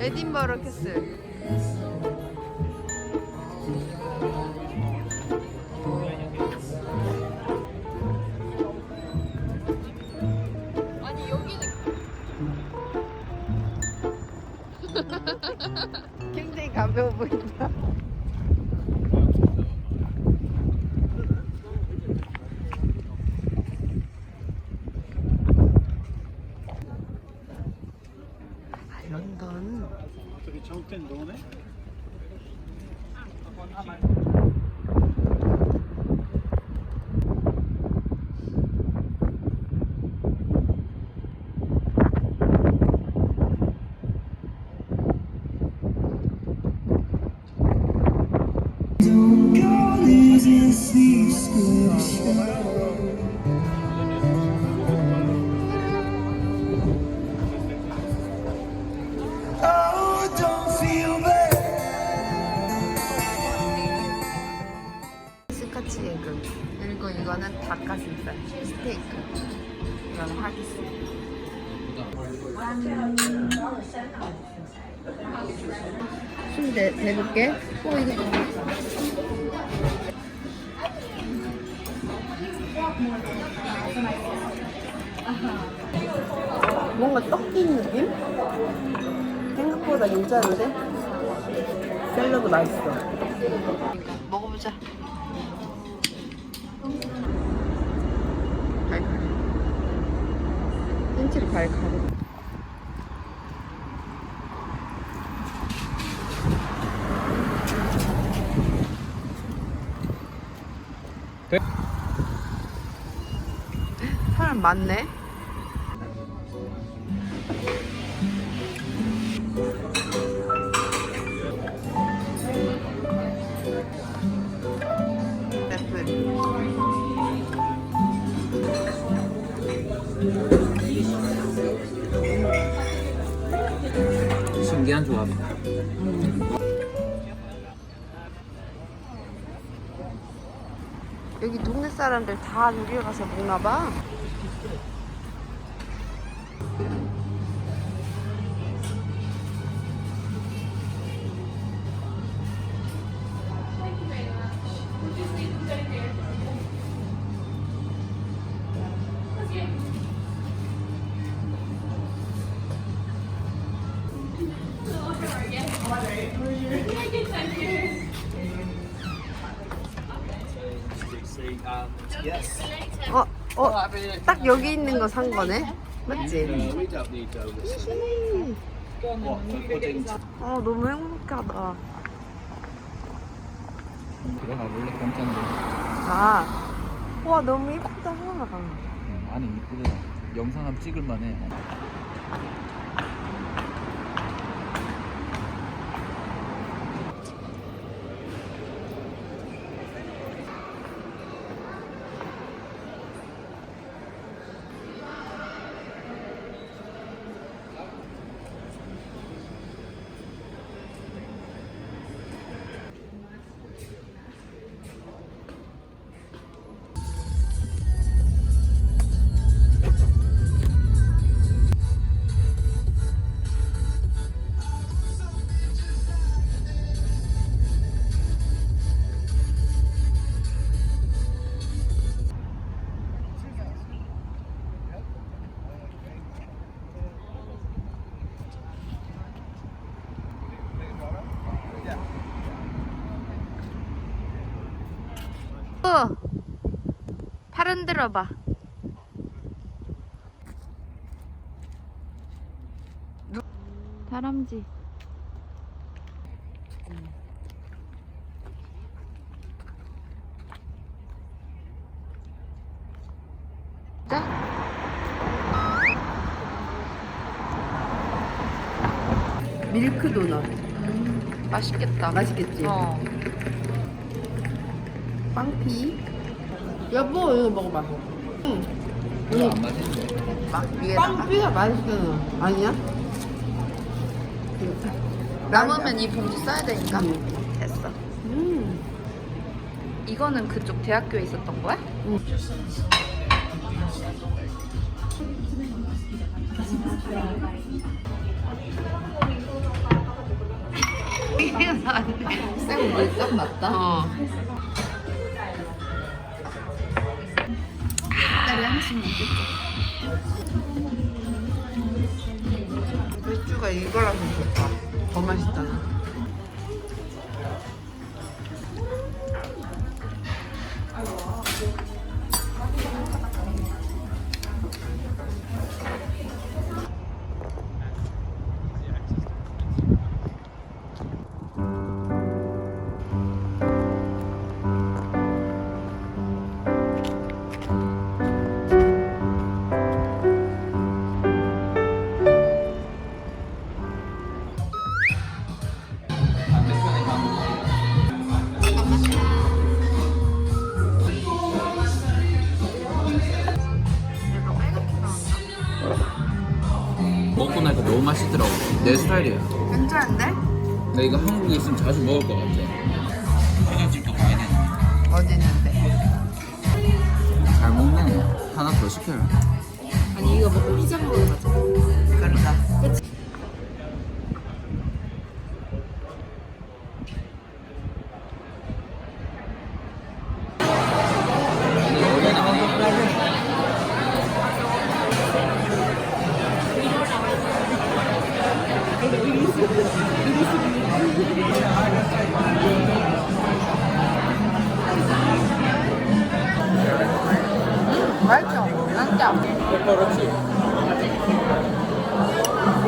에딘버러 캐슬. 아니 여기는 굉장히 가벼워 보인다. 런던. 저기 저기는 너네? 스카치 에그. 그리고 이거는 닭가슴살 스테이크. 이거는 하기스. 좀 대볼게. 이거 뭔가 떡긴 느낌? 생각보다 괜찮은데? 샐러드 맛있어. 먹어보자. 발가락. 센치로 발가락. 사람 많네. 신기한 조합이다. 여기 동네 사람들 다 여기 가서 먹나봐. 딱 여기 있는 거 산 거네? 맞지? 너무 행복하다. 들어가 볼래? 공짜인데. 와, 너무 예쁘다. 아니 이쁘더라. 영상 한번 찍을만해. 팔 흔들어봐. 다람쥐. 자. 밀크 도넛. 맛있겠다. 맛있겠지? 빵피. 여보, 이거 먹어봐. 이거 안 맛있는데. 막 위에다가. 빵피가 맛있어. 아니야? 남으면 이 봉지 써야 되니까. 됐어. 이거는 그쪽 대학교에 있었던 거야? 응. 물이 딱 맞다. 딸이 하나씩 먹겠죠. 맥주가 이거라서 좋다. 더 맛있잖아. 먹고 나니까 너무 맛있더라고. 내 스타일이야. 괜찮은데? 나 이거 한국에 있으면 자주 먹을 것 같아. 회전집도 가야 되는데. 어디 있는데? 잘 먹네. 하나 더 시켜라. 아니 이거 먹고 피자 먹으러 가자. 그러자. 맛있죠? 진짜. 페퍼로치.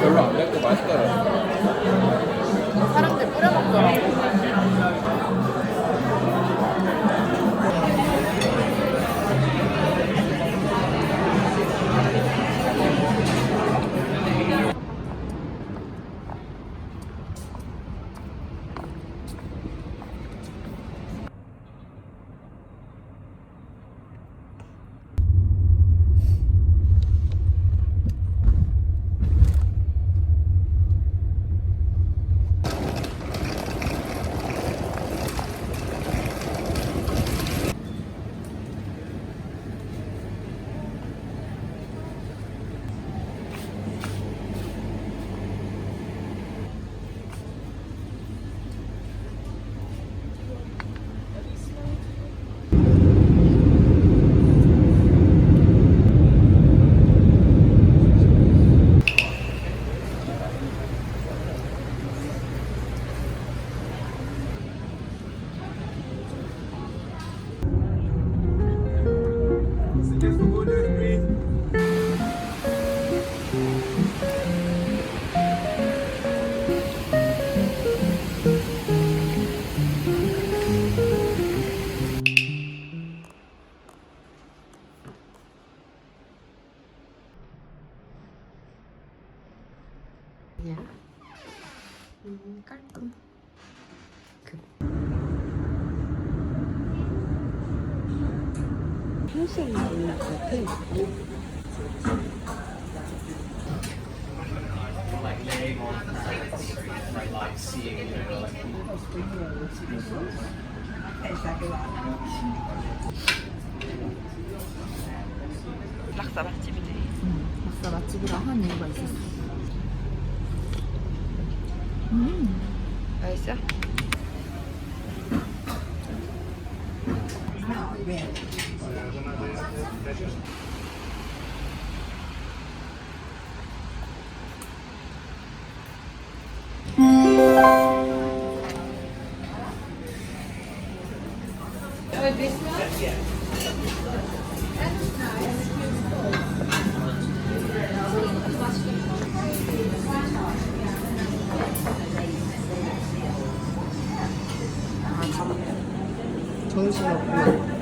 별로 안 맵고 맛있더라. 사람들 뿌려 먹더라고. 그냥 깔끔. 펜션이 있는 것 같아. 락사 맛집이네. 박사 맛집이라 한 이유가 있었어. 맛있어? 정신없구만.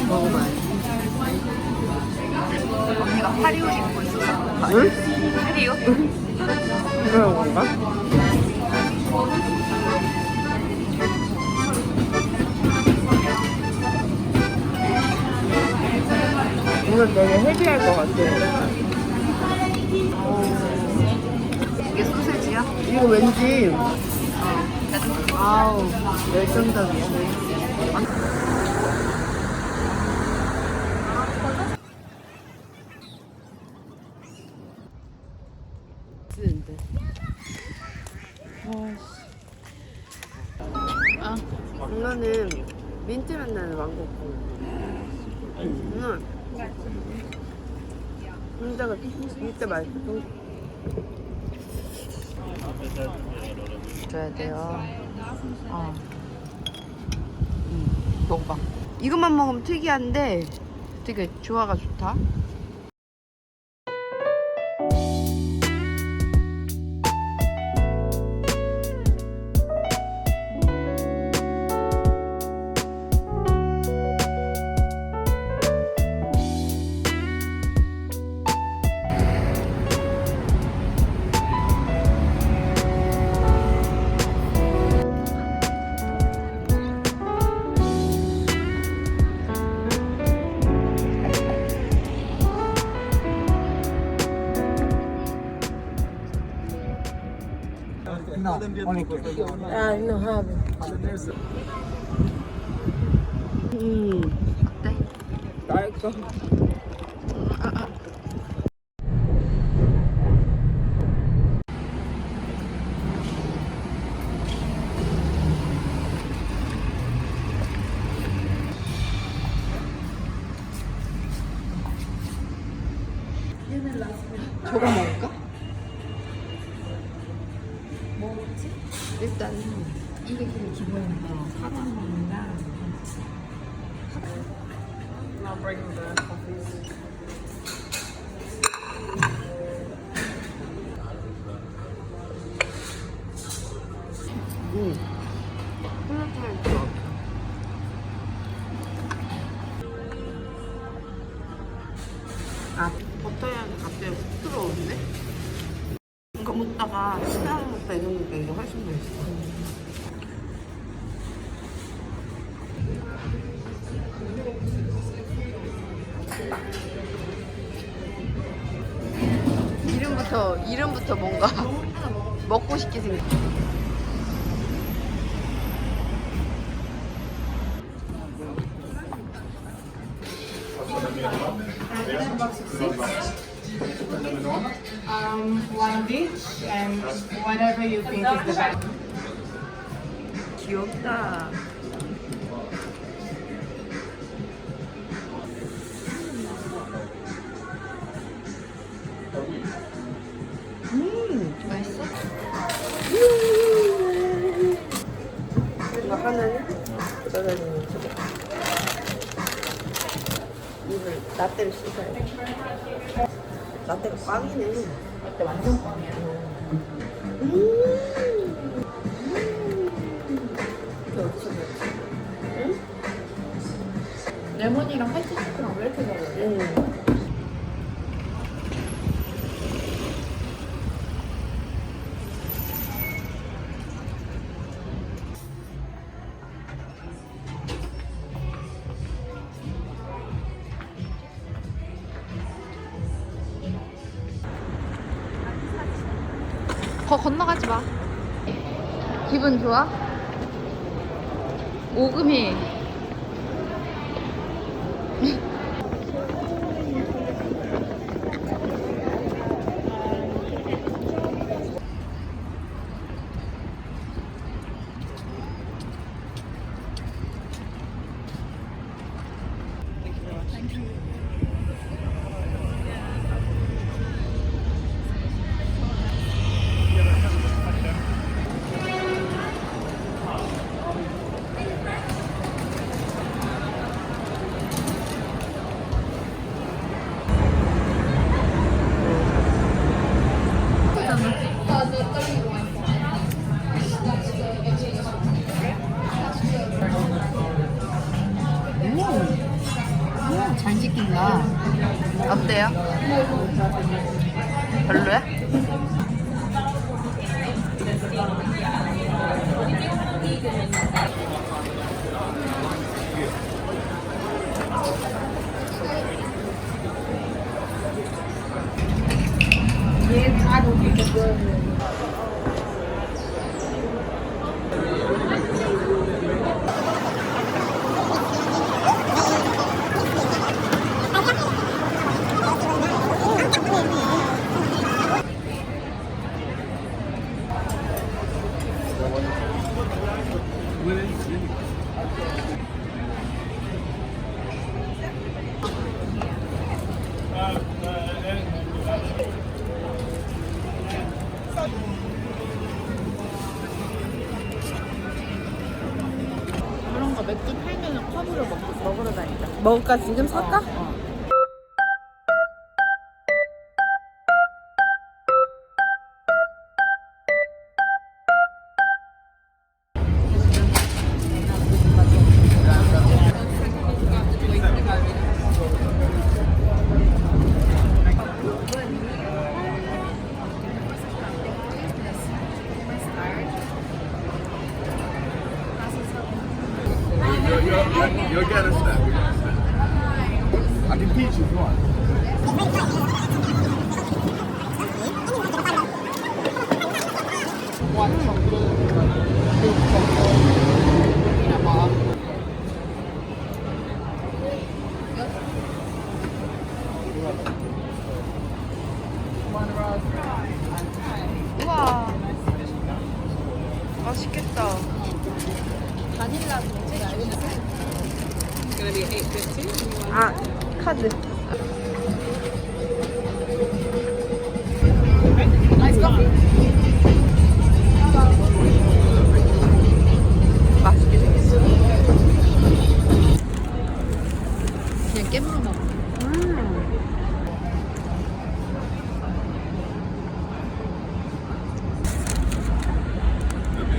먹어봐야지. 언니가 파리옷 입고 있어서. 응? 파리옷? 그런 건가? 오늘 되게 헤비할 것 같아. 이게 소세지야? 이거 왠지 아우 열정적이야. 맛있는데. 아, 이거는 민트 맛 나는 망고콩. 진짜 맛있어. 줘야 돼요. 먹어봐. 이것만 먹으면 특이한데 되게 조화가 좋다. No, only kids. I know have it. 어때? 맛있어. 저거 먹을까? 일단 이게 기본이고 사과맛이랑 버터 향이 갑자기 훅 들어오는데? 이거 먹다가 시나몬 먹다 이거 먹다 이게 훨씬 맛있어. 이름부터 뭔가 먹고 싶게 생겼. One of each and whatever you think is the best. 귀엽다. 맛있어? 이거 하나는 뜯어내는 거. 입을 라떼를 씻어야 돼. 라떼가 빵이네. 라떼 완전 빵이야. 그렇지, 그렇지. 응? 레몬이랑 화이트초코랑 왜 이렇게 잘 어울려? 건너가지 마. 기분 좋아? 오금이. 잘 찍힌다. 어때요? 별로야? 맥주 팔면은 컵으로 먹으러 다니자. 먹을까? 지금 살까? You'll get us that. I can teach you if you want. 우와. 맛있겠다. 아, 카드. 맛있게 생겼어. 그냥 깨물어 먹어.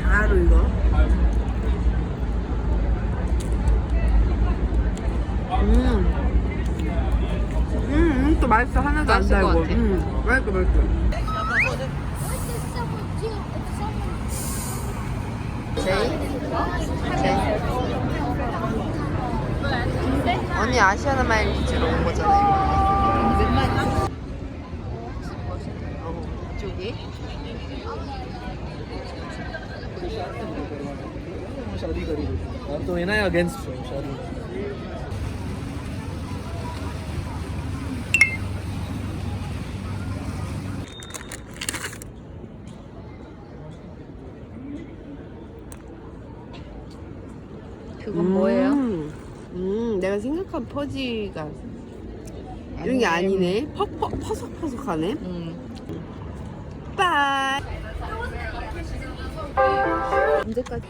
바로 이거. 또 맛있어. 하나도 안 맛있을 것 달고. 같아. 맛있어, 맛있어. 언니 아시아나 마일리지로 온 거잖아, 이거. 이쪽이? तो ये ना अगेंस्ट शादी 그건 뭐예요? 내가 생각한 퍼지가 이런 게 아니네. 퍼석퍼석하네. 빠이. 언제까지?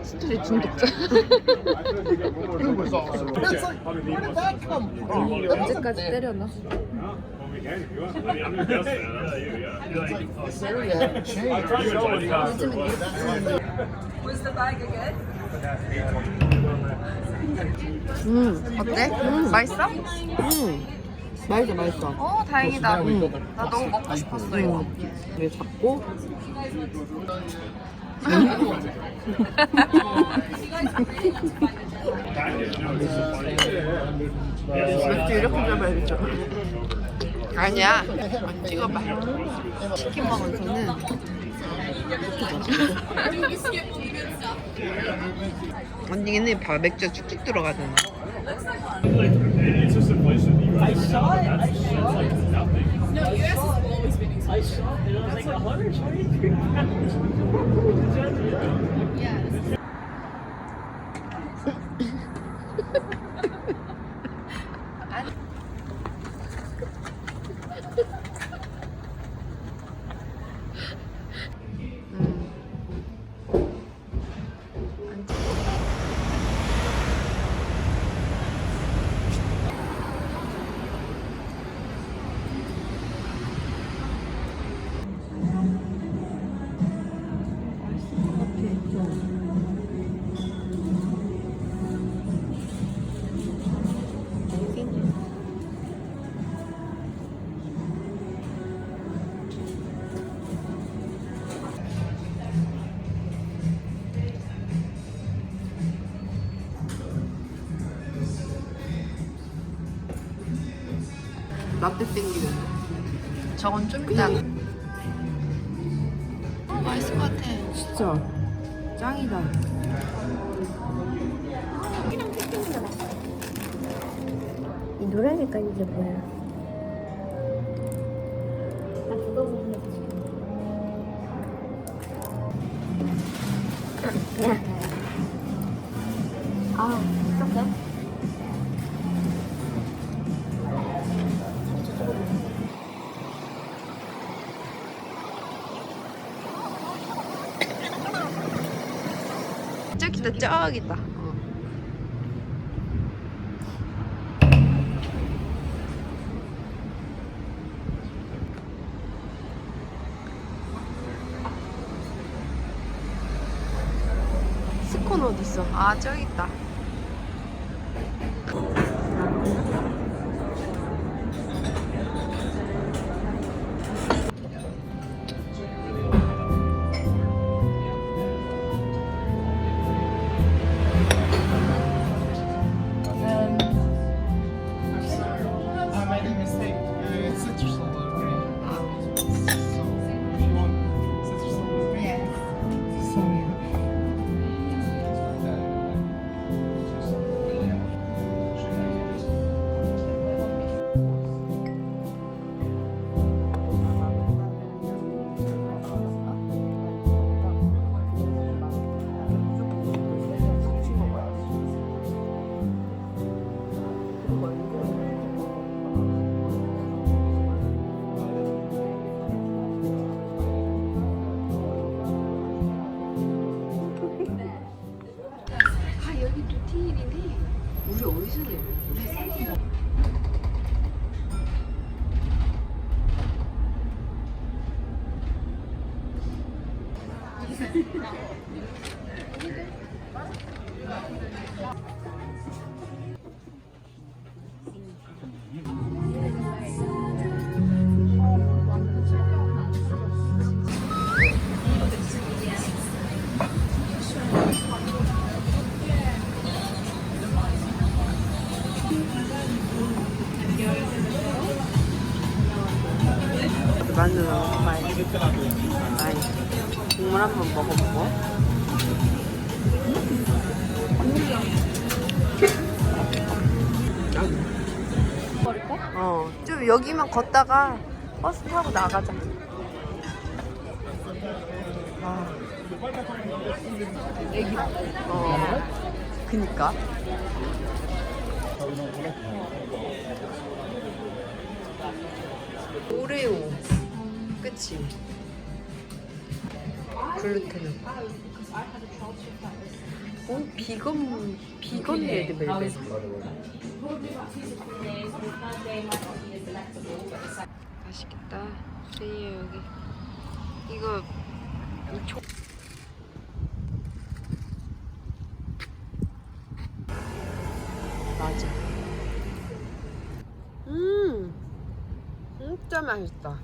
스토리 중독자. 언제까지 때려놔? 어때? 맛있어? 맛있어, 맛있어. 어 다행이다. 나 너무 먹고 싶었어 이거. 이게 잡고. 맥주 이렇게 잡아야겠죠. 아니야. 찍어봐. 치킨 먹어서는 언니는 봐 맥주 쭉쭉 들어가잖아. 라떼 땡기네. 저건 좀 이따. 맛있을 것 같아. 진짜 짱이다. 이 노란 색깔 이게 뭐야? 야. 아, 어떡해? 저기다 저기다. 스콘 어디 있어? 아 저기 있다. I made a mistake. Citrus salt, okay? You want citrus salt? Yes. Sorry. 아 여기 루티인이네. 우리 어디서 내려? 우리 사는 거. 만두 너무 맛있어. 국물 한번 먹어보고. 좀 여기만 걷다가 버스 타고 나가자. 아, 애기. 그니까. 오레오. 그치? 글루텐은. 비건 레드벨벳. 맛있겠다. 제이야 여기. 이거 맞아. 진짜 맛있다.